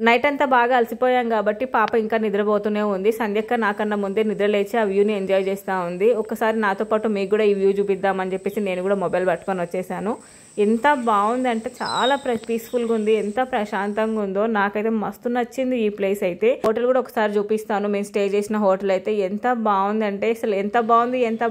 Night అంతా బాగా అలసిపోయాం కాబట్టి పాప ఇంకా నిద్రపోతూనే ఉంది. సంధ్యక్క నాకన్నా ముందే నిద్ర లేచి ఆ వ్యూని ఎంజాయ్ చేస్తూ ఉంది. ఒకసారి నాతో పాటు మీకు కూడా ఈ వ్యూ చూపిద్దామని చెప్పేసి నేను కూడా మొబైల్ పట్టుకొని వచ్చేసాను. ఎంత బాగుందంటే చాలా పీస్ఫుల్గా ఉంది, ఎంత ప్రశాంతంగా ఉందో. నాకైతే మస్తు నచ్చింది ఈ ప్లేస్ అయితే. హోటల్ కూడా ఒకసారి చూపిస్తాను. మేము స్టే చేసిన హోటల్ అయితే ఎంత బాగుందంటే అసలు ఎంత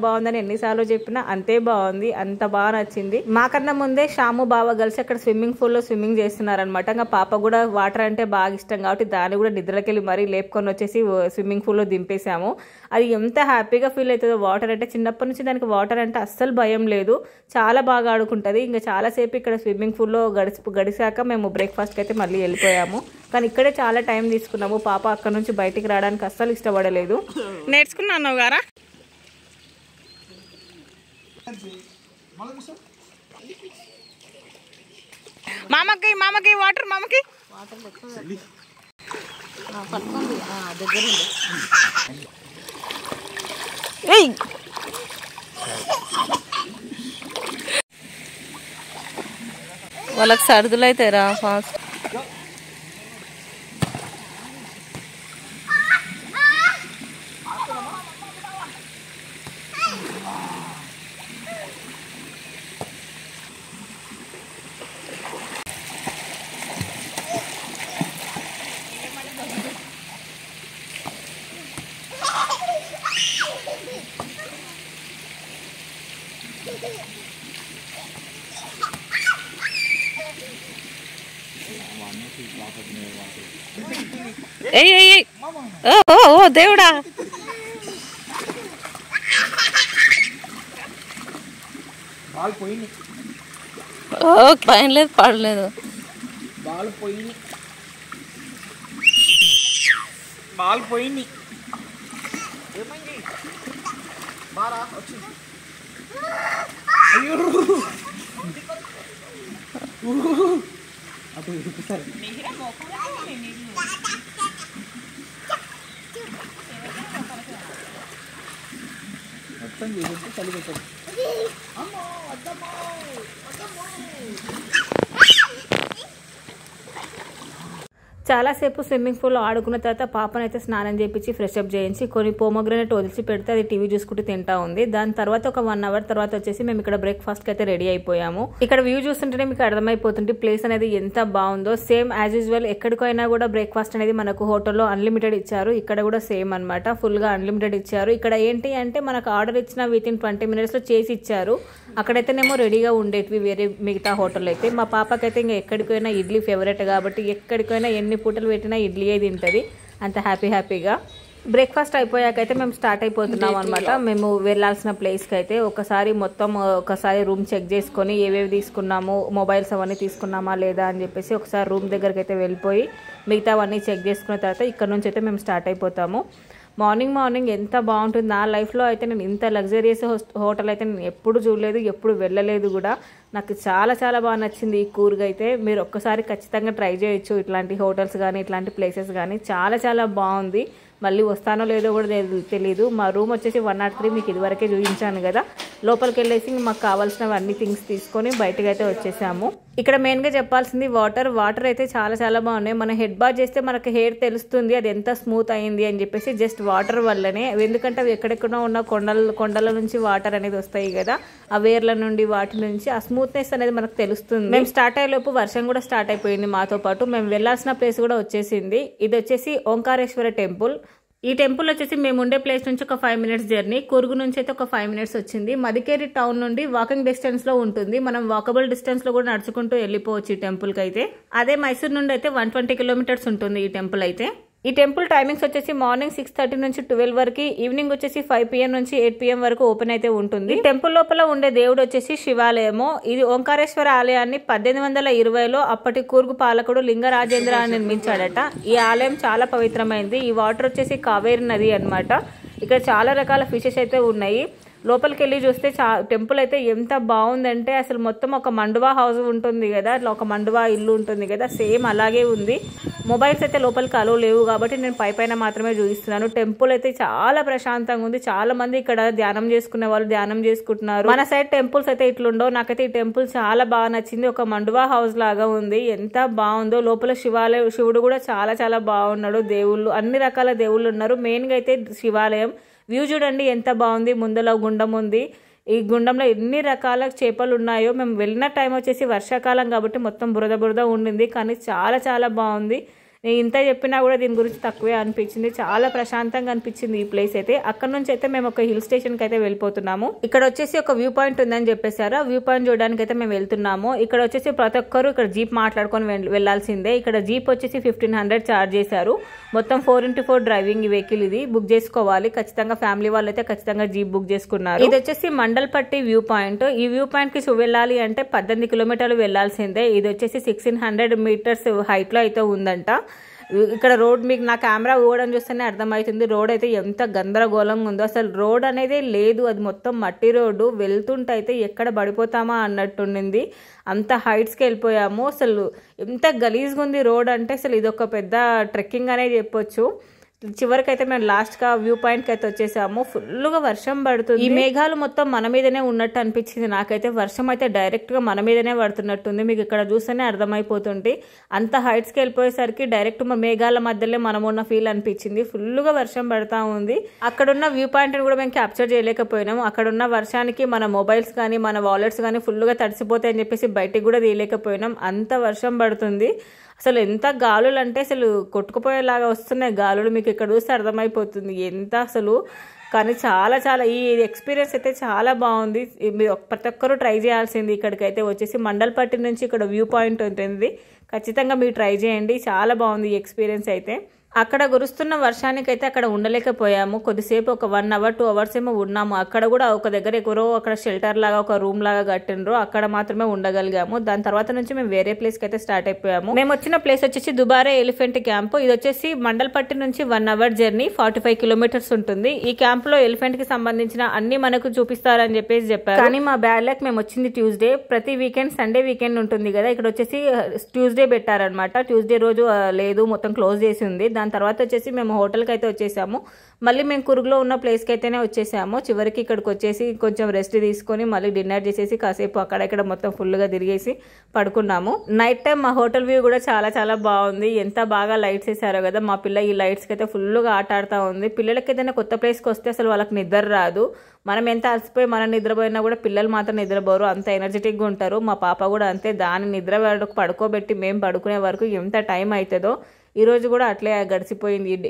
బాగుందని ఎన్నిసార్లు చెప్పినా అంతే బాగుంది, అంత బాగా నచ్చింది. మాకన్నా ముందే షాము బావ కలిసి అక్కడ స్విమ్మింగ్ పూల్లో స్విమ్మింగ్ చేస్తున్నారనమాట. ఇంకా పాప కూడా వాటర్ అంటే బాగా ఇష్టం కాబట్టి దాన్ని కూడా నిద్రకెళ్ళి మరీ లేపుకొని వచ్చేసి స్విమ్మింగ్ పూల్లో దింపేశాము. అది ఎంత హ్యాపీగా ఫీల్ అవుతుందో. వాటర్ అంటే చిన్నప్పటి నుంచి దానికి వాటర్ అంటే అస్సలు భయం లేదు, చాలా బాగా ఆడుకుంటుంది. ఇంకా చాలాసేపు ఇక్కడ స్విమ్మింగ్ పూల్లో గడిచాక మేము బ్రేక్ఫాస్ట్కి అయితే మళ్ళీ వెళ్ళిపోయాము. కానీ ఇక్కడే చాలా టైం తీసుకున్నాము. పాప అక్కడ నుంచి బయటికి రావడానికి అస్సలు ఇష్టపడలేదు. నేర్చుకున్నాను గారా మామకి వాటర్ పట్టుకోండి దగ్గర వాళ్ళకి సర్దులు అవుతాయిరా ఫాస్ట్. ఓ దేవుడా, పైన లేదు పడలేదు. బాల్ పోయింది. ఏమైంది? బారా వచ్చింది. అటు సరే మొత్తం చేసేసి చలి పెట్టారు. చాలాసేపు స్విమ్మింగ్ పూల్లో ఆడుకున్న తర్వాత పాపనైతే స్నానం చేయించి ఫ్రెష్ అప్ చేయించి కొన్ని పోమోగ్రానేట్ వదిలిచి పెడితే అది టీవీ చూసుకుంటూ తింటా ఉంది. దాని తర్వాత ఒక 1 అవర్ తర్వాత వచ్చేసి మేము ఇక్కడ బ్రేక్ఫాస్ట్కి అయితే రెడీ అయిపోయాము. ఇక్కడ వ్యూ చూస్తుంటేనే మీకు అర్థమైపోతుంది ప్లేస్ అనేది ఎంత బాగుందో. సేమ్ యాజ్ యూజువల్ ఎక్కడికైనా కూడా బ్రేక్ఫాస్ట్ అనేది మనకు హోటల్లో అన్లిమిటెడ్ ఇచ్చారు. ఇక్కడ కూడా సేమ్ అనమాట, ఫుల్గా అన్లిమిటెడ్ ఇచ్చారు. ఇక్కడ ఏంటి అంటే మనకు ఆర్డర్ ఇచ్చిన వితిన్ 20 minutesలో చేసి ఇచ్చారు. అక్కడైతేనేమో రెడీగా ఉండేటివి వేరే మిగతా హోటల్ అయితే. మా పాపకైతే ఇంకా ఎక్కడికైనా ఇడ్లీ ఫేవరెట్ కాబట్టి ఎక్కడికైనా ఎన్ని పూటలు పెట్టినా ఇడ్లీయే తింటుంది, అంత హ్యాపీగా. బ్రేక్ఫాస్ట్ అయిపోయాకైతే మేము స్టార్ట్ అయిపోతున్నాం అనమాట. మేము వెళ్ళాల్సిన ప్లేస్కి అయితే ఒకసారి రూమ్ చెక్ చేసుకొని ఏవేవి తీసుకున్నాము, మొబైల్స్ అవన్నీ తీసుకున్నామా లేదా అని చెప్పేసి ఒకసారి రూమ్ దగ్గరికి అయితే వెళ్ళిపోయి మిగతావన్నీ చెక్ చేసుకున్న తర్వాత ఇక్కడ నుంచి అయితే మేము స్టార్ట్ అయిపోతాము. మార్నింగ్ ఎంత బాగుంటుంది. నా లైఫ్లో అయితే నేను ఇంత లగ్జరియస్ హోటల్ అయితే నేను ఎప్పుడు చూడలేదు, ఎప్పుడు వెళ్ళలేదు కూడా. నాకు చాలా బాగా నచ్చింది ఈ కూర్గ్ అయితే. మీరు ఒక్కసారి ఖచ్చితంగా ట్రై చేయొచ్చు ఇట్లాంటి హోటల్స్ కానీ ఇట్లాంటి ప్లేసెస్ కానీ. చాలా బాగుంది. మళ్ళీ వస్తానో లేదో కూడా తెలీదు. మా రూమ్ వచ్చేసి 103 మీకు ఇదివరకే చూపించాను కదా. లోపలికి వెళ్ళేసి మాకు కావాల్సినవి అన్ని థింగ్స్ తీసుకొని బయటకు అయితే వచ్చేసాము. ఇక్కడ మెయిన్గా చెప్పాల్సింది వాటర్ అయితే చాలా బాగున్నాయి. మనం హెడ్ బాత్ చేస్తే మనకి హెయిర్ తెలుస్తుంది అది ఎంత స్మూత్ అయింది అని చెప్పేసి, జస్ట్ వాటర్ వల్లనే. ఎందుకంటే అవి ఎక్కడెక్కడో ఉన్న కొండల నుంచి వాటర్ అనేది వస్తాయి కదా, ఆ వేర్ల నుండి వాటి నుంచి ఆ స్మూత్నెస్ అనేది మనకు తెలుస్తుంది. మేము స్టార్ట్ అయ్యేలోపు వర్షం కూడా స్టార్ట్ అయిపోయింది మాతో పాటు. మేము వెళ్లాల్సిన ప్లేస్ కూడా వచ్చేసింది. ఇది వచ్చేసి ఓంకారేశ్వర టెంపుల్. ఈ టెంపుల్ వచ్చేసి మేము ఉండే ప్లేస్ నుంచి ఒక 5 minutes జర్నీ, కూర్గు నుంచి అయితే ఒక 5 minutes వచ్చింది. మదికేరి టౌన్ నుండి వాకింగ్ డిస్టెన్స్ లో ఉంటుంది. మనం వాకబుల్ డిస్టెన్స్ లో కూడా నడుచుకుంటూ వెళ్ళిపోవచ్చు ఈ టెంపుల్ కి అయితే. అదే మైసూర్ నుండి అయితే 120 kilometers ఉంటుంది ఈ టెంపుల్ అయితే. ఈ టెంపుల్ టైమింగ్స్ వచ్చేసి మార్నింగ్ 6:30 నుంచి 12 వరకు, ఈవినింగ్ వచ్చేసి 5 PM నుంచి 8 PM వరకు ఓపెన్ అయితే ఉంటుంది. ఈ టెంపుల్ లోపల ఉండే దేవుడు వచ్చేసి శివాలయము. ఇది ఓంకారేశ్వర ఆలయాన్ని 1820లో అప్పటి కూర్గు పాలకుడు లింగరాజేంద్ర నిర్మించాడట. ఈ ఆలయం చాలా పవిత్రమైంది. ఈ వాటర్ వచ్చేసి కావేరి నది అన్నమాట. ఇక్కడ చాలా రకాల ఫిషెస్ అయితే ఉన్నాయి. లోపలికి వెళ్ళి చూస్తే టెంపుల్ అయితే ఎంత బాగుందంటే అసలు మొత్తం ఒక మండువా హౌస్ ఉంటుంది కదా, అట్లా ఒక మండువా ఇల్లు ఉంటుంది కదా, సేమ్ అలాగే ఉంది. మొబైల్స్ అయితే లోపలికి అలో లేవు కాబట్టి నేను పైన మాత్రమే చూపిస్తున్నాను. టెంపుల్ అయితే చాలా ప్రశాంతంగా ఉంది. చాలా మంది ఇక్కడ ధ్యానం చేసుకునే వాళ్ళు ధ్యానం చేసుకుంటున్నారు. మన సైడ్ టెంపుల్స్ అయితే ఇట్లుండవు. నాకైతే ఈ టెంపుల్ చాలా బాగా నచ్చింది. ఒక మండువా హౌస్ లాగా ఉంది. ఎంత బాగుందో. లోపల శివుడు కూడా చాలా చాలా బాగున్నాడు. దేవుళ్ళు అన్ని రకాల దేవుళ్ళు ఉన్నారు. మెయిన్గా అయితే శివాలయం వ్యూ చూడండి ఎంత బాగుంది. ముందర గుండం ఉంది. ఈ గుండంలో ఎన్ని రకాల చేపలు ఉన్నాయో. మేము వెళ్ళిన టైం వచ్చేసి వర్షాకాలం కాబట్టి మొత్తం బురద ఉండింది, కానీ చాలా చాలా బాగుంది. నేను ఇంత చెప్పినా కూడా దీని గురించి తక్కువే అనిపించింది. చాలా ప్రశాంతంగా అనిపించింది ఈ ప్లేస్ అయితే. అక్కడ నుంచి అయితే మేము ఒక హిల్ స్టేషన్కి అయితే వెళ్ళిపోతున్నాము. ఇక్కడ వచ్చేసి ఒక వ్యూ పాయింట్ ఉందని చెప్పేశారు. ఆ వ్యూ పాయింట్ చూడడానికి అయితే మేము వెళ్తున్నాము. ఇక్కడ వచ్చేసి ప్రతి ఒక్కరు ఇక్కడ జీప్ మాట్లాడుకొని వెళ్ళాల్సిందే. ఇక్కడ జీప్ వచ్చేసి 1500 ఛార్జ్ చేశారు. మొత్తం 4x4 డ్రైవింగ్ వెహికల్ ఇది. బుక్ చేసుకోవాలి ఖచ్చితంగా. ఫ్యామిలీ వాళ్ళు అయితే ఖచ్చితంగా జీప్ బుక్ చేసుకున్నారు. ఇది వచ్చేసి మండల్పట్టి వ్యూ పాయింట్. ఈ వ్యూ పాయింట్ కి వెళ్ళాలి అంటే 18 కిలోమీటర్లు వెళ్లాల్సిందే. ఇది వచ్చేసి 1600 మీటర్స్ హైట్ లో అయితే ఉందంట. ఇక్కడ రోడ్ మీకు నా కెమెరా ఊగడం చూస్తేనే అర్థమవుతుంది. రోడ్ అయితే ఎంత గందరగోళంగా ఉందో. అసలు రోడ్ అనేది లేదు, అది మొత్తం మట్టి రోడ్డు. వెళ్తుంటే అయితే ఎక్కడ పడిపోతామా అన్నట్టుండింది. అంత హైట్స్కి వెళ్ళిపోయాము. అసలు ఎంత గలీజ్గా ఉంది రోడ్ అంటే అసలు ఇది ఒక పెద్ద ట్రెక్కింగ్ అనే చెప్పొచ్చు. చివరికి అయితే మేము లాస్ట్గా వ్యూ పాయింట్కి అయితే వచ్చేసాము. ఫుల్గా వర్షం పడుతుంది. ఈ మేఘాలు మొత్తం మన మీదనే ఉన్నట్టు అనిపించింది నాకైతే. వర్షం అయితే డైరెక్ట్గా మన మీదనే పడుతున్నట్టుంది. మీకు ఇక్కడ చూస్తేనే అర్థమైపోతుంది. అంత హైట్స్కి వెళ్ళిపోయేసరికి డైరెక్ట్ మేఘాల మధ్యలో మనం ఉన్న ఫీల్ అనిపించింది. ఫుల్గా వర్షం పడతా ఉంది. అక్కడున్న వ్యూ పాయింట్ని కూడా మేము క్యాప్చర్ చేయలేకపోయినాము. అక్కడున్న వర్షానికి మన మొబైల్స్ కానీ మన వాలెట్స్ కానీ ఫుల్గా తడిసిపోతాయని చెప్పేసి బయటికి కూడా తీయలేకపోయినాం. అంత వర్షం పడుతుంది. అసలు ఎంత గాలులు అంటే అసలు కొట్టుకుపోయేలాగా వస్తున్నాయి గాలులు. మీకు ఇక్కడ చూస్తే అర్థమైపోతుంది ఎంత అసలు. కానీ చాలా చాలా ఈ ఎక్స్పీరియన్స్ అయితే చాలా బాగుంది. ప్రతి ఒక్కరూ ట్రై చేయాల్సింది. ఇక్కడికైతే వచ్చేసి మండల్పట్టి నుంచి ఇక్కడ వ్యూ పాయింట్ ఉంటుంది. ఖచ్చితంగా మీరు ట్రై చేయండి. చాలా బాగుంది ఈ ఎక్స్పీరియన్స్ అయితే. అక్కడ కురుస్తున్న వర్షానికి అయితే అక్కడ ఉండలేకపోయాము. కొద్దిసేపు ఒక 1 hour 2 hours ఏమో ఉన్నాము. అక్కడ కూడా ఒక దగ్గర ఎవరో అక్కడ షెల్టర్ లాగా ఒక రూమ్ లాగా కట్టిండ్రు. అక్కడ మాత్రమే ఉండగలిగాము. దాని తర్వాత నుంచి మేము వేరే ప్లేస్కి అయితే స్టార్ట్ అయిపోయాము. మేము వచ్చిన ప్లేస్ వచ్చేసి దుబారే ఎలిఫెంట్ క్యాంప్. ఇది వచ్చేసి మండల్పట్టి నుంచి 1 hour జర్నీ 45 kilometers ఉంటుంది. ఈ క్యాంప్ లో ఎలిఫెంట్ కి సంబంధించిన అన్ని మనకు చూపిస్తారని చెప్పేసి చెప్పారు. కానీ మా బ్యాడ్ లక్ మేము వచ్చింది ట్యూస్డే. ప్రతి వీకెండ్ సండే వీకెండ్ ఉంటుంది కదా, ఇక్కడ వచ్చేసి ట్యూస్డే పెట్టారనమాట. ట్యూస్డే రోజు లేదు, మొత్తం క్లోజ్ చేసి ఉంది. దాని తర్వాత వచ్చేసి మేము హోటల్కి అయితే వచ్చేసాము. మళ్ళీ మేము కురుగులో ఉన్న ప్లేస్కి అయితేనే వచ్చేసాము. చివరికి ఇక్కడికి వచ్చేసి కొంచెం రెస్ట్ తీసుకొని మళ్ళీ డిన్నర్ చేసేసి కాసేపు అక్కడక్కడ మొత్తం ఫుల్గా తిరిగేసి పడుకున్నాము. నైట్ టైం మా హోటల్ వ్యూ కూడా చాలా చాలా బాగుంది. ఎంత బాగా లైట్స్ వేసారో కదా. మా పిల్ల ఈ లైట్స్కి అయితే ఫుల్గా ఆట ఆడుతూ ఉంది. పిల్లలకి ఏదైనా కొత్త ప్లేస్కి వస్తే అసలు వాళ్ళకి నిద్ర రాదు. మనం ఎంత అలసిపోయి మనం నిద్రపోయినా కూడా పిల్లలు మాత్రం నిద్రపోరు. అంత ఎనర్జెటిక్గా ఉంటారు. మా పాప కూడా అంతే. దాన్ని నిద్ర పడుకోబెట్టి మేము పడుకునే వరకు ఎంత టైం అవుతుందో. ఈరోజు కూడా అట్లే గడిచిపోయింది.